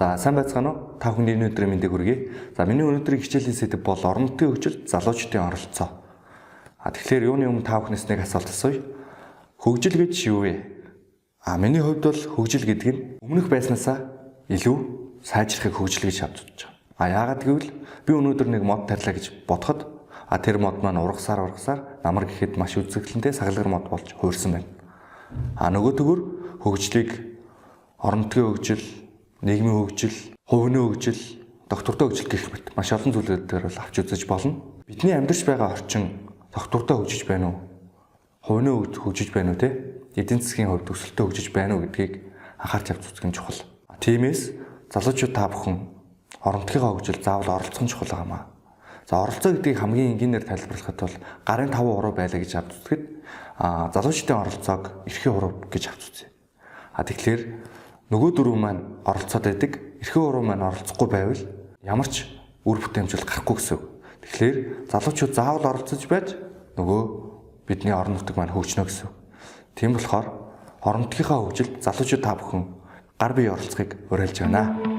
За сайн байцгаана уу? Та бүхэний өнөөдрийн мэндийг хүргэе. За миний өнөөдрийн хичээлийн сэдэв бол орон нутгийн хөгжил, залуучдын оролцоо. Тэгэхээр юуны өмнө та бүхнээс нэг асуулт асууя. Хөгжил гэж юу вэ? Миний хувьд бол хөгжил гэдэг нь өмнөх байснаасаа илүү сайжрахыг хөгжил гэж авч үзэж байгаа. Яагаад гэвэл би өнөөдөр нэг мод тарьлаа гэж бодоход тэр мод маань ургасаар намар гэхэд маш үзэгдэлтэй сагалгар мод болж хуурсан байна. Нөгөө төгөр хөгжлийг орон нутгийн хөгжил, нийгмийн хөгжил, хувийн хөгжил, доктортой хөгжил гэх мэт маш олон зүйлүүдээр бол авч үзэж болно. Бидний амьдарч байгаа орчин доктортой хөгжиж байна уу? Хувийн хөгжиж байна уу те? Эдийн засгийн хувьд өсөлтөө хөгжиж байна уу гэдгийг анхаарч авч үзэх нь чухал. Тиймээс залуучууд та бүхэн орон нутгийнхаа хөгжил заавал оролцох нь чухал байнамаа. За оролцоо гэдгийг хамгийн энгийнээр тайлбарлахад бол гарын 5% байлаа гэж авч үзэхэд залуучдын оролцоог эрхийн хурав гэж авч үзье. Тэгэхээр нөгөө дөрөв маань оролцоод байдаг, эрхийн хурав маань оролцохгүй байвал ямар ч үр бүтээмжил гарахгүй гэсэн үг. Тэгэхээр залуучууд заавал оролцож байж нөгөө бидний орон нутаг маань хөгжнө гэсэн үг. Тийм болохоор орон нутгийнхаа хөгжилд залуучууд та бүхэн гар бие оролцохыг уриалж байна.